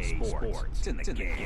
Sports. It's in the game.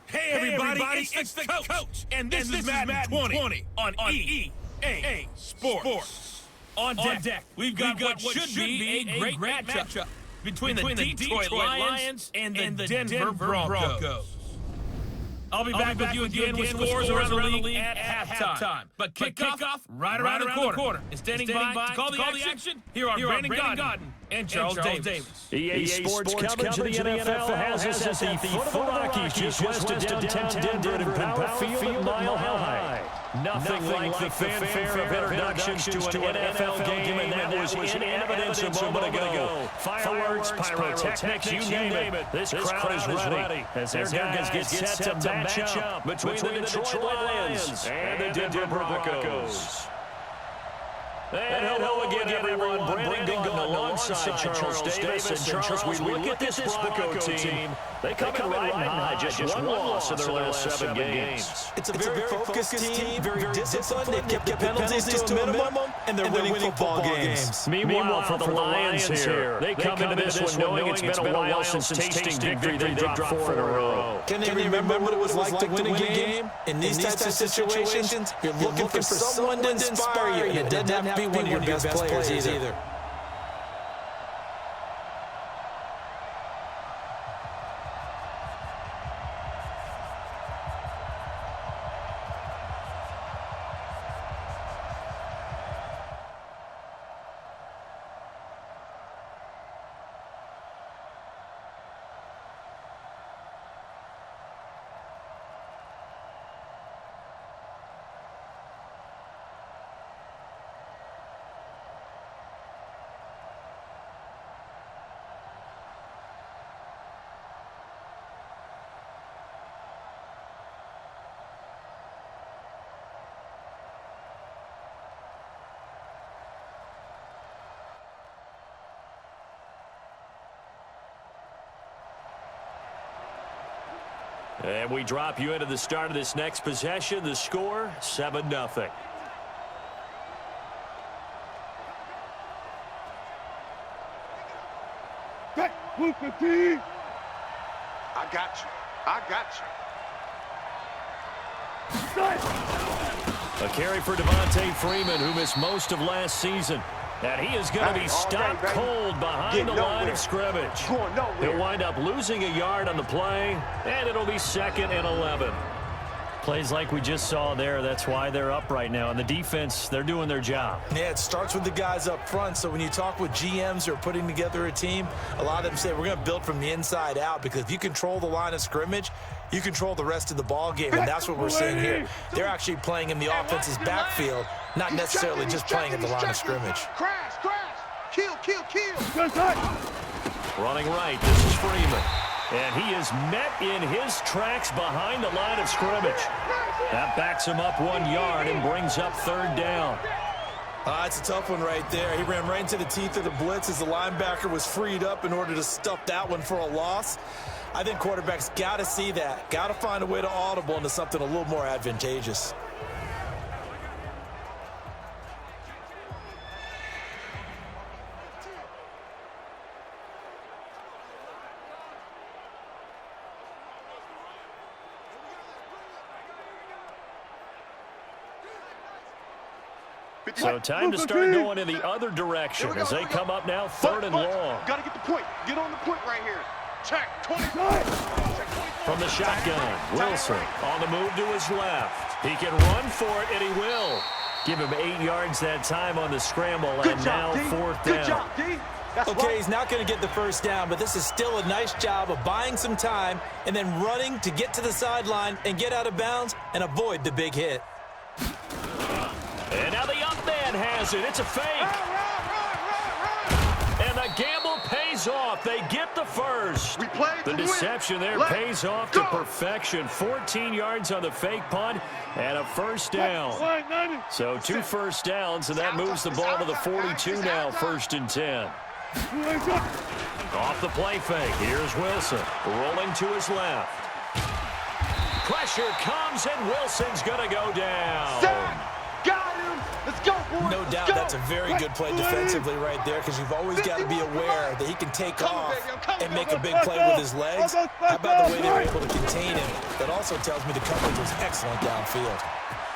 Hey everybody, it's the coach, and this is Madden 20 on EA Sports. On deck, we've got what should be a great matchup between the Detroit Lions and the Denver Broncos. I'll be back with you again with scores around the league at halftime. But kickoff right around the corner. And standing by to call the action, here are Brandon Godden and Charles Davis. EA Sports coverage of the NFL has us at the foot of the Rockies, just west of downtown Denver and Power Field Mile High. Nothing like the fanfare of introductions to an NFL game, and that was in evidence a moment ago. Fireworks, pyrotechnics, you name it. This crowd is ready as their guys get set to match up between the Detroit Lions and the Denver Broncos. And hello again, everyone. Brandon Godden alongside Charles Davis. And Charles, we look at this Bronco team. They come in riding high, just one loss in their last 7 games. It's a very focused team, very disciplined. They've kept the penalties to a minimum, and they're winning football games. Meanwhile, for the Lions here, they come into this one knowing it's been a while since tasting victory. They dropped 4 in a row. Can they remember what it was like to win a game? In these types of situations, you're looking for someone to inspire you, and it doesn't have to be one of your best players either. And we drop you into the start of this next possession. The score, 7-0. I got you. A carry for Devontae Freeman, who missed most of last season. And he is going to be stopped cold behind the line of scrimmage. He'll wind up losing a yard on the play, and it'll be 2nd and 11. Plays like we just saw there, that's why they're up right now. And the defense, they're doing their job. Yeah, it starts with the guys up front. So when you talk with GMs who are putting together a team, a lot of them say we're going to build from the inside out, because if you control the line of scrimmage, you control the rest of the ball game, and that's what we're seeing here. They're actually playing in the offense's backfield, not necessarily just playing at the line of scrimmage. Crash. Kill. Running right, this is Freeman. And he is met in his tracks behind the line of scrimmage. That backs him up 1 yard and brings up third down. It's a tough one right there. He ran right into the teeth of the blitz as the linebacker was freed up in order to stuff that one for a loss. I think quarterbacks got to see that. Got to find a way to audible into something a little more advantageous. So time to start going in the other direction as they come up now, third and long. Got to get the point. Get on the point right here. Check. 25. From the shotgun, Wilson on the move to his left. He can run for it, and he will. Give him 8 yards that time on the scramble, and now fourth down. Good job, D. Okay, he's not going to get the first down, but this is still a nice job of buying some time and then running to get to the sideline and get out of bounds and avoid the big hit. And now the up man has it. It's a fake. And the gamble pays off. They get the first. The deception there pays off to perfection. 14 yards on the fake punt and a first down. So 2 first downs, and that moves the ball to the 42 now, 1st and 10. Off the play fake. Here's Wilson rolling to his left. Pressure comes, and Wilson's going to go down. Got him. Let's go, boys. No doubt that's a very good play defensively right there because you've always got to be aware that he can take off and make a big play with his legs. How about the way they were able to contain him? That also tells me the coverage was excellent downfield.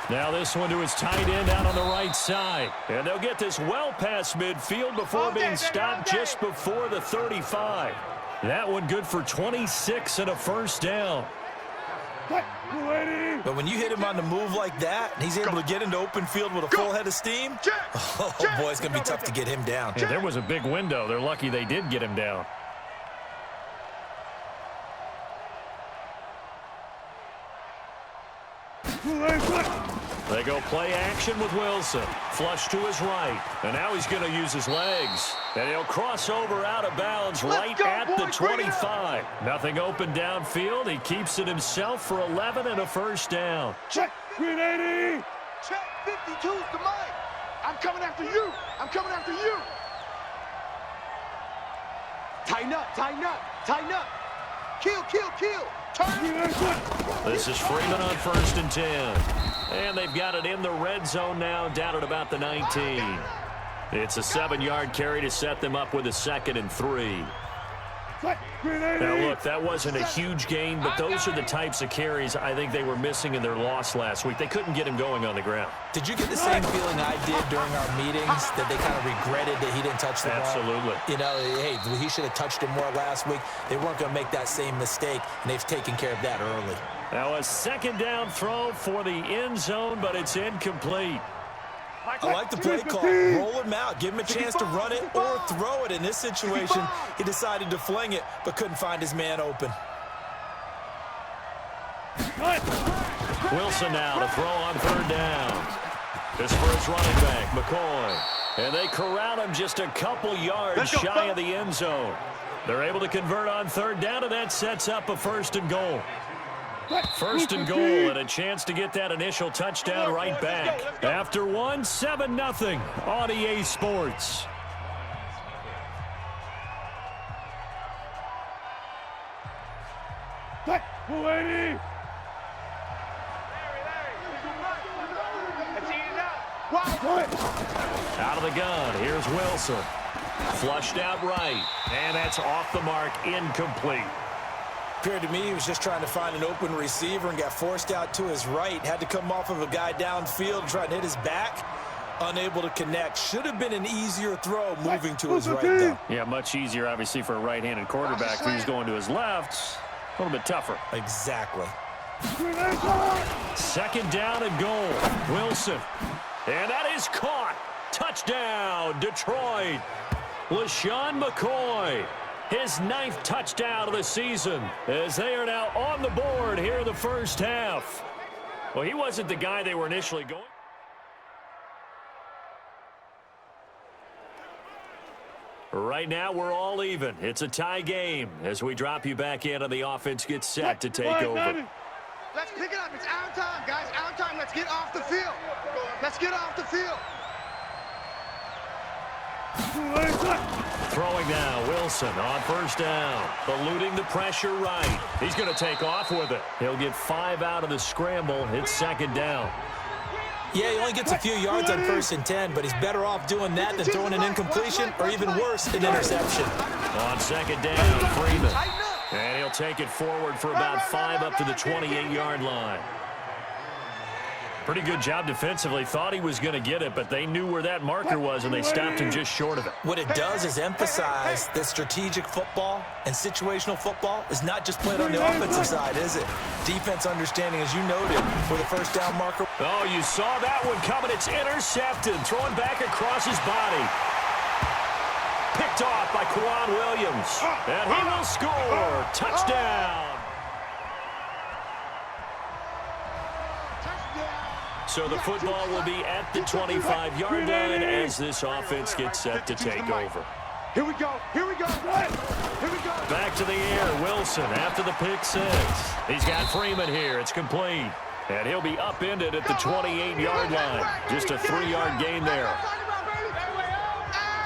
Now this one to his tight end out on the right side. And they'll get this well past midfield before being stopped just before the 35. That one good for 26 and a first down. But when you hit him on the move like that, and he's able to get into open field with a full head of steam, oh boy, it's going to be tough to get him down. Yeah, there was a big window. They're lucky they did get him down. They go play action with Wilson. Flush to his right. And now he's going to use his legs. And he'll cross over out of bounds right at the 25. Nothing open downfield. He keeps it himself for 11 and a first down. Check. 380. Check. 52's the mic. I'm coming after you. I'm coming after you. Tighten up. Tighten up. Tighten up. Kill. Kill. Kill. This is Freeman on 1st and 10. And they've got it in the red zone now, down at about the 19. It's a 7-yard carry to set them up with a 2nd and 3. Now, look, that wasn't a huge gain, but those are the types of carries I think they were missing in their loss last week. They couldn't get him going on the ground. Did you get the same feeling I did during our meetings, that they kind of regretted that he didn't touch the ball? Absolutely. You know, hey, he should have touched him more last week. They weren't going to make that same mistake, and they've taken care of that early. Now a 2nd down throw for the end zone, but it's incomplete. I like the play call. Roll him out. Give him a chance to run it or throw it. In this situation, he decided to fling it, but couldn't find his man open. Wilson now to throw on 3rd down. This for his running back, McCoy. And they corral him just a couple yards shy of the end zone. They're able to convert on 3rd down, and that sets up a 1st and goal. 1st and goal, and a chance to get that initial touchdown right back. After 7-0 on EA Sports. Out of the gun, here's Wilson. Flushed out right, and that's off the mark, incomplete. Appeared to me he was just trying to find an open receiver and got forced out to his right. Had to come off of a guy downfield and try to hit his back. Unable to connect. Should have been an easier throw moving to his right, though. Yeah, much easier, obviously, for a right-handed quarterback. If he's going to his left, a little bit tougher. Exactly. 2nd down and goal. Wilson. And that is caught. Touchdown, Detroit. LaShawn McCoy. His 9th touchdown of the season as they are now on the board here in the first half. Well, he wasn't the guy they were initially going. Right now, we're all even. It's a tie game as we drop you back in and the offense gets set to take over. Let's pick it up. It's our time, guys. Our time. Let's get off the field. Let's get off the field. Throwing now, Wilson on first down. Eluding the pressure right. He's going to take off with it. He'll get 5 out of the scramble. It's second down. Yeah, he only gets a few yards on 1st and 10, but he's better off doing that than throwing an incompletion or even worse, an interception. On second down, Freeman. And he'll take it forward for about 5 up to the 28-yard line. Pretty good job defensively. Thought he was going to get it, but they knew where that marker was, and they stopped him just short of it. What it does is emphasize that strategic football and situational football is not just played on the offensive side, is it? Defense understanding, as you noted, for the first down marker. Oh, you saw that one coming. It's intercepted. Throwing back across his body. Picked off by Quan Williams. And he will score. Touchdown. So the football will be at the 25-yard line as this offense gets set to take over. Here we go. Here we go. Here we go. Back to the air. Wilson after the pick 6. He's got Freeman here. It's complete. And he'll be upended at the 28-yard line. Just a 3-yard gain there.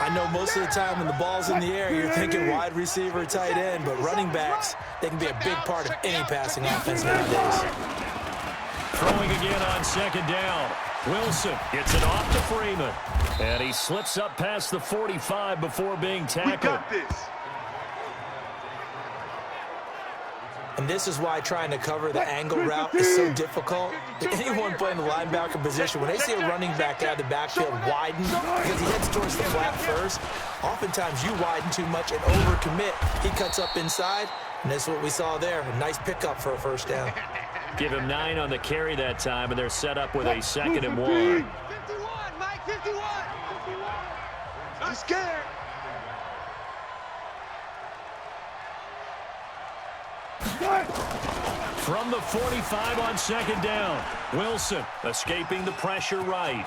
I know most of the time when the ball's in the air, you're thinking wide receiver, tight end, but running backs, they can be a big part of any passing offense nowadays. Throwing again on second down. Wilson gets it off to Freeman. And he slips up past the 45 before being tackled. We got this. And this is why trying to cover the angle route is so difficult. Anyone playing the linebacker position, when they see a running back out of the backfield widen because he heads towards the flat first, oftentimes you widen too much and overcommit. He cuts up inside, and this is what we saw there. A nice pickup for a first down. Give him 9 on the carry that time, and they're set up with a 2nd and 1. 51, Mike, 51. I'm scared. From the 45 on second down, Wilson escaping the pressure right.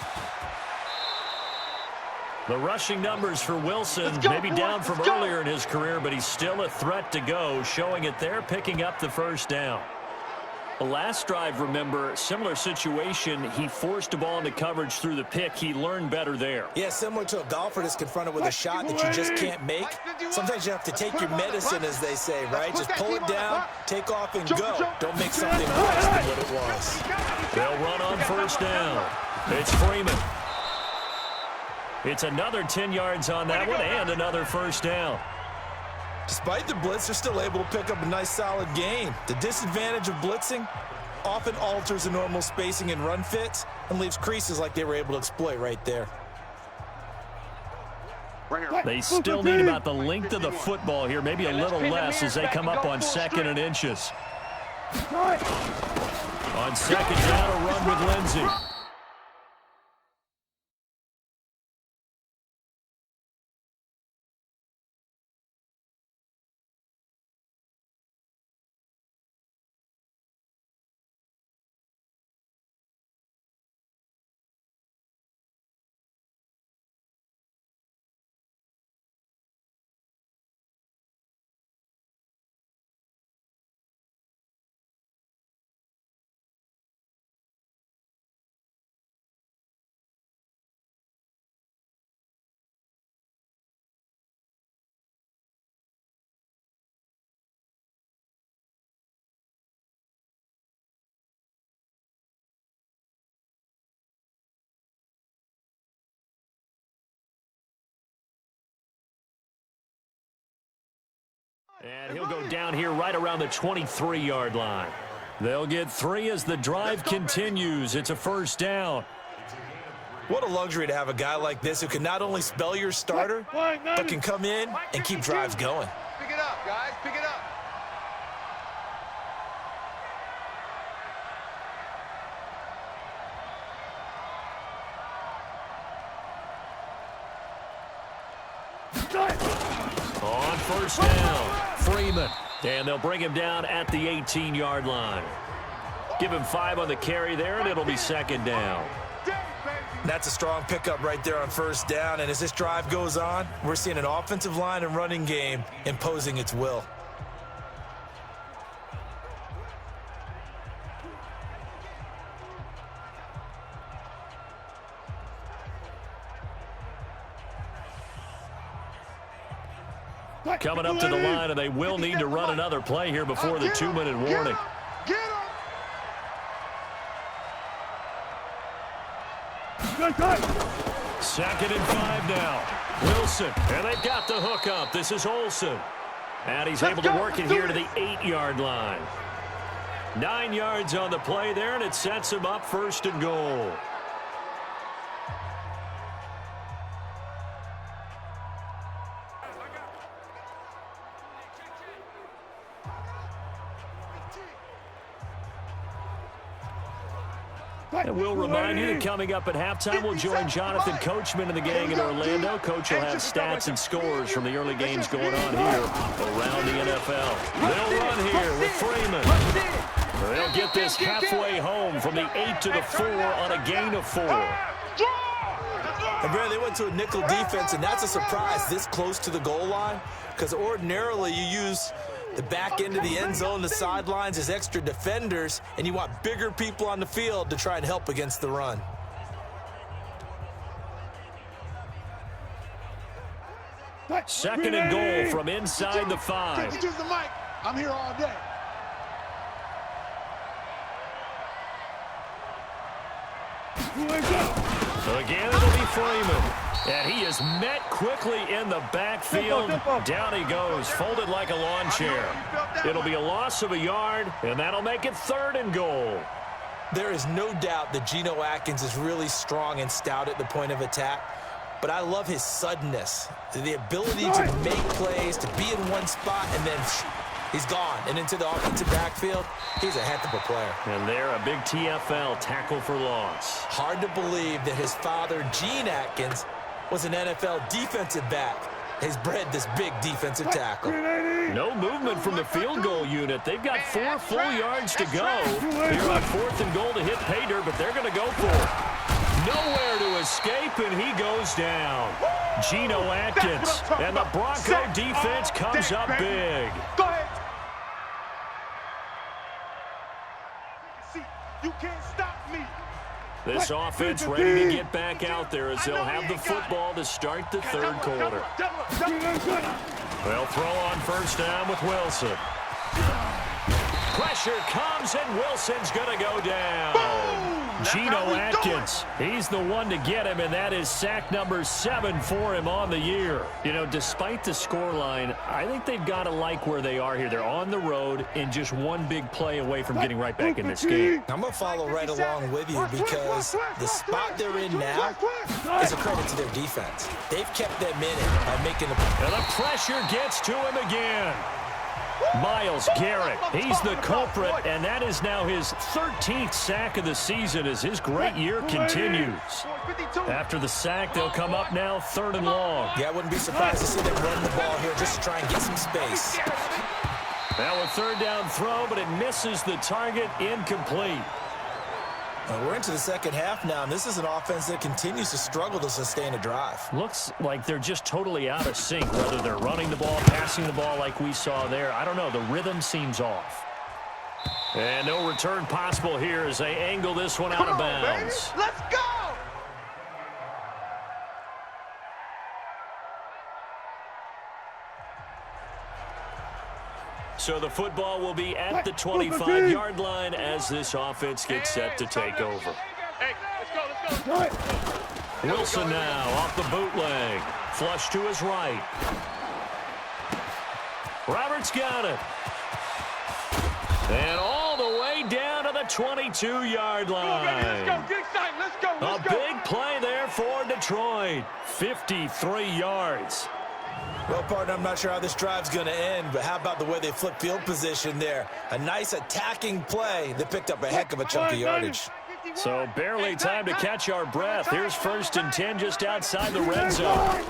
The rushing numbers for Wilson may be down from earlier in his career, but he's still a threat to go, showing it there, picking up the first down. The last drive, remember, similar situation. He forced a ball into coverage through the pick. He learned better there. Yeah, similar to a golfer that's confronted with a shot that you just can't make. Sometimes you have to take your medicine, as they say, right? Just pull it down, take off, and go. Don't make something worse than what it was. They'll run on first down. It's Freeman. It's another 10 yards on that one and another first down. Despite the blitz, they're still able to pick up a nice, solid gain. The disadvantage of blitzing often alters the normal spacing and run fits and leaves creases like they were able to exploit right there. They still need about the length of the football here, maybe a little less as they come up on 2nd and inches. On second down, a run with Lindsey. And he'll go down here right around the 23-yard line. They'll get 3 as the drive continues. It's a first down. What a luxury to have a guy like this who can not only spell your starter, but can come in and keep drives going. Pick it up, guys. Pick it up. On first down, Freeman. And they'll bring him down at the 18-yard line. Give him 5 on the carry there, and it'll be second down. Dang, baby. That's a strong pickup right there on first down. And as this drive goes on, we're seeing an offensive line and running game imposing its will. Coming up to the line, and they will need to run another play here before the 2-minute warning. Get him! Second and 5 now. Wilson, and they've got the hook up. This is Olsen. And he's able to work it here to the 8-yard line. 9 yards on the play there, and it sets him up first and goal. And we'll remind you that coming up at halftime, we'll join Jonathan Coachman and the gang in Orlando. Coach will have stats and scores from the early games going on here around the NFL. They'll run here with Freeman. They'll get this halfway home from the 8 to the 4 on a gain of 4. And Brad, they went to a nickel defense, and that's a surprise this close to the goal line, because ordinarily you use the back end of the end zone, the sidelines as extra defenders, and you want bigger people on the field to try and help against the run. Second and goal from inside the 5. Just the mic. I'm here all day. Again, it'll be Freeman. And he is met quickly in the backfield. Down he goes, folded like a lawn chair. It'll be a loss of a yard, and that'll make it 3rd and goal. There is no doubt that Geno Atkins is really strong and stout at the point of attack, but I love his suddenness, the ability to make plays, to be in one spot, and then he's gone and into the offensive backfield. He's a heck of a player. And there, a big TFL tackle for loss. Hard to believe that his father, Gene Atkins, was an NFL defensive back. He's bred this big defensive tackle. No movement from the field goal unit. They've got 4 full yards to go. Here on 4th and goal to hit pay dirt, but they're going to go for it. Nowhere to escape, and he goes down. Geno Atkins, and the Bronco defense comes up big. Go ahead. See, you can't stop me. This offense ready to get back out there as they'll have the football to start the 3rd quarter. They'll throw on first down with Wilson. Pressure comes, and Wilson's going to go down. Geno Atkins, he's the one to get him, and that is sack number 7 for him on the year. You know, despite the scoreline, I think they've got to like where they are here. They're on the road and just one big play away from getting right back in this game. I'm going to follow right along with you because the spot they're in now is a credit to their defense. They've kept them in it by making the... And the pressure gets to him again. Myles Garrett, he's the culprit, and that is now his 13th sack of the season as his great year continues. After the sack, they'll come up now 3rd and long. Yeah, I wouldn't be surprised to see them run the ball here just to try and get some space. Now a 3rd down throw, but it misses the target, incomplete. We're into the second half now, and this is an offense that continues to struggle to sustain a drive. Looks like they're just totally out of sync, whether they're running the ball, passing the ball like we saw there. I don't know. The rhythm seems off. And no return possible here as they angle this one out of bounds. Baby. Let's go! So the football will be at the 25-yard line as this offense gets set to take over. Hey, let's go. Wilson now off the bootleg. Flush to his right. Roberts got it. And all the way down to the 22-yard line. Let's go. Get excited. Let's go. A big play there for Detroit. 53 yards. Well, partner, I'm not sure how this drive's going to end, but how about the way they flip field position there? A nice attacking play that picked up a heck of a chunk of yardage. So barely time to catch our breath. Here's 1st and 10 just outside the red zone.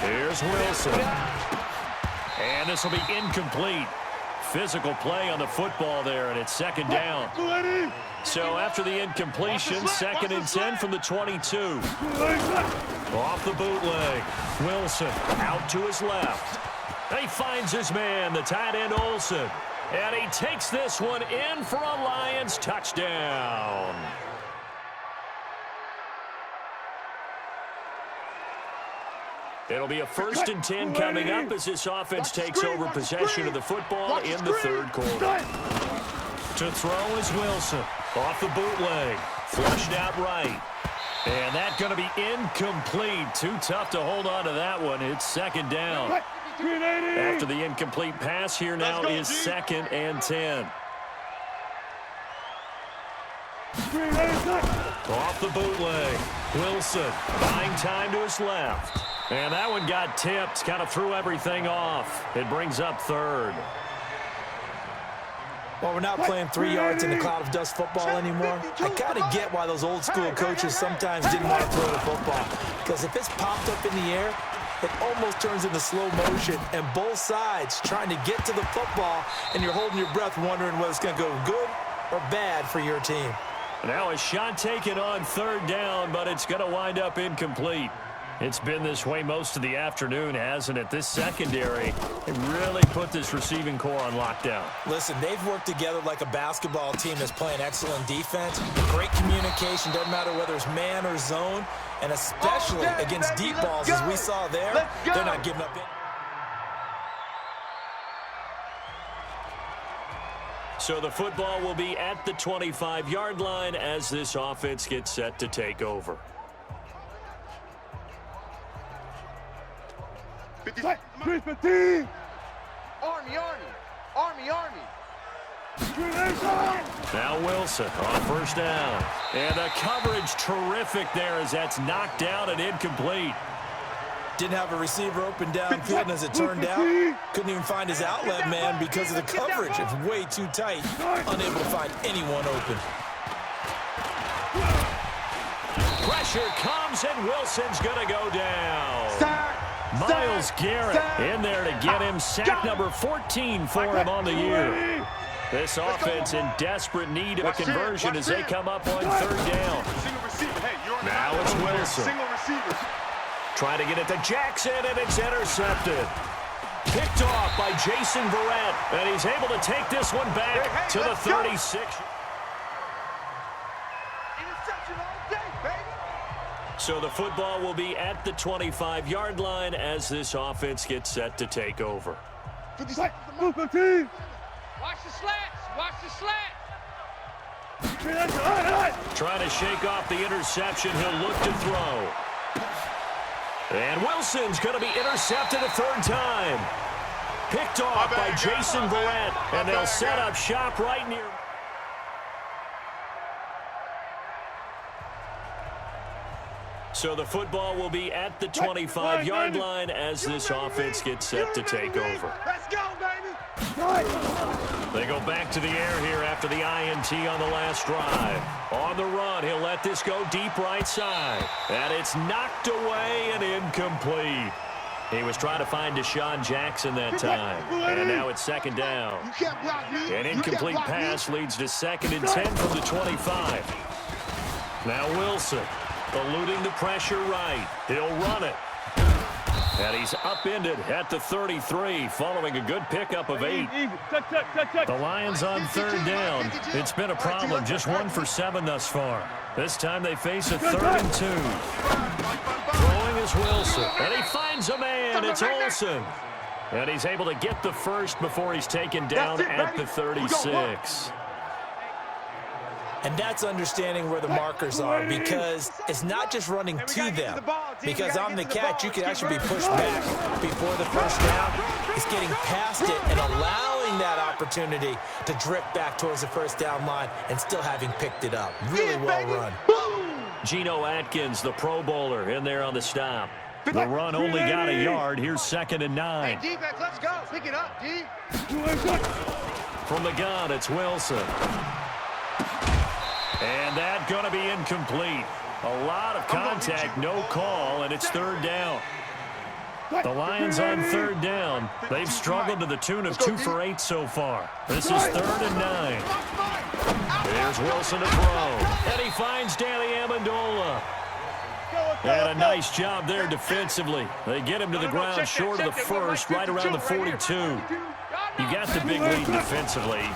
Here's Wilson. And this will be incomplete. physical play on the football there, and it's second down. So after the incompletion, 2nd and 10 from the 22. Off the bootleg. Wilson out to his left. He finds his man, the tight end Olsen. And he takes this one in for a Lions touchdown. It'll be a 1st and 10 coming up as this offense takes over possession of the football in the 3rd quarter. To throw is Wilson. Off the bootleg. Flushed out right. And that's going to be incomplete. Too tough to hold on to that one. It's 2nd down. After the incomplete pass, here now is 2nd and 10. Off the bootleg. Wilson buying time to his left. And that one got tipped. Kind of threw everything off. It brings up 3rd. Well, we're not playing 3 yards in a cloud of dust football anymore. I kind of get why those old school coaches sometimes didn't want to throw the football. Because if it's popped up in the air, it almost turns into slow motion. And both sides trying to get to the football, and you're holding your breath wondering whether it's going to go good or bad for your team. Now a shot taken on 3rd down, but it's going to wind up incomplete. It's been this way most of the afternoon, hasn't it? This secondary, it really put this receiving core on lockdown. Listen, they've worked together like a basketball team that's playing excellent defense. Great communication, doesn't matter whether it's man or zone, and especially against deep balls, as we saw there, they're not giving up. So the football will be at the 25-yard line as this offense gets set to take over. 15. Army. Now Wilson on 1st down. And the coverage terrific there as that's knocked down and incomplete. Didn't have a receiver open downfield, and as it turned out, couldn't even find his outlet man because of the coverage. It's way too tight, unable to find anyone open. Pressure comes, and Wilson's going to go down. Myles Garrett in there to get him sack number 14 for him on the year. This offense in desperate need of a conversion as they come up on 3rd down. Now it's Wilson. Trying to get it to Jackson, and it's intercepted. Picked off by Jason Verrett, and he's able to take this one back to the 36. So the football will be at the 25-yard line as this offense gets set to take over. Watch the slats. Trying to shake off the interception. He'll look to throw. And Wilson's going to be intercepted a 3rd time. Picked off by Jason Verrett, and they'll set up shop right near. So the football will be at the 25-yard line as this offense gets set to take over. Let's go, baby. They go back to the air here after the INT on the last drive. On the run, he'll let this go deep right side. And it's knocked away and incomplete. He was trying to find Deshaun Jackson that time. And now it's 2nd down. An incomplete pass leads to 2nd and 10 from the 25. Now Wilson. Eluding the pressure right. He'll run it. And he's upended at the 33 following a good pickup of 8. The Lions on 3rd down. It's been a problem. Just 1 for 7 thus far. This time they face a 3rd and 2. Throwing is Wilson. And he finds a man. It's Olsen. And he's able to get the first before he's taken down at the 36. And that's understanding where the markers are, because it's not just running to them. Because on the catch, you can actually be pushed back before the 1st down. It's getting past it and allowing that opportunity to drift back towards the 1st down line and still having picked it up. Really well run. Geno Atkins, the Pro Bowler, in there on the stop. The run only got a yard. Here's 2nd and 9. Hey, defense, let's go. Pick it up, D. From the gun, it's Wilson. And that's going to be incomplete. A lot of contact, no call, and it's 3rd down. The Lions on third down. They've struggled to the tune of 2 for 8 so far. This is 3rd and 9. Here's Wilson to throw. And he finds Danny Amendola. And a nice job there defensively. They get him to the ground short of the first, right around the 42. You got the big lead defensively.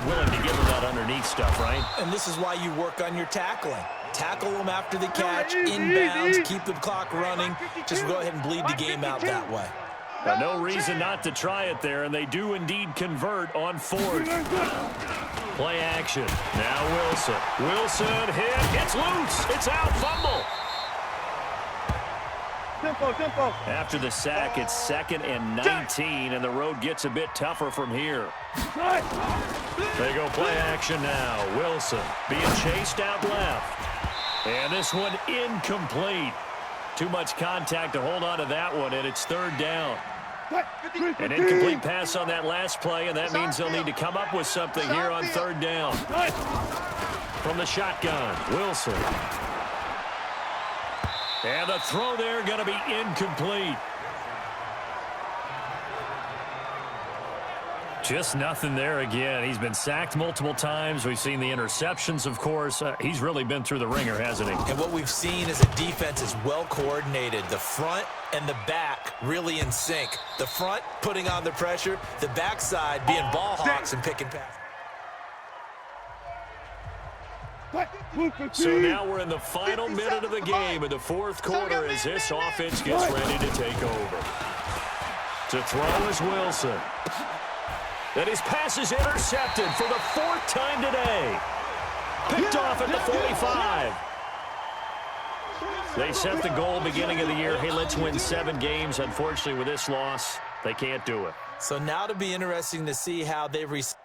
Willing to give him that underneath stuff, right? And this is why you work on your tackling. Tackle them after the catch, inbounds, keep the clock running. Just go ahead and bleed the game out that way. No reason not to try it there, and they do indeed convert on 4th. Play action. Now Wilson. Wilson hit. It's loose. It's out. Fumble. Tempo. After the sack, it's 2nd and 19, and the road gets a bit tougher from here. They go play action now. Wilson being chased out left. And this one incomplete. Too much contact to hold on to that one, and it's 3rd down. An incomplete pass on that last play, and that means they'll need to come up with something here on 3rd down. From the shotgun, Wilson. And the throw there going to be incomplete. Just nothing there again. He's been sacked multiple times. We've seen the interceptions, of course. He's really been through the ringer, hasn't he? And what we've seen is a defense is well coordinated. The front and the back really in sync. The front putting on the pressure. The backside being ball hawks and picking passes. So now we're in the final minute of the game in the 4th quarter as this offense gets ready to take over. To throw is Wilson. And his pass is intercepted for the 4th time today. Picked off at the 45. They set the goal beginning of the year. Hey, let's win 7 games. Unfortunately, with this loss, they can't do it. So now to be interesting to see how they respond.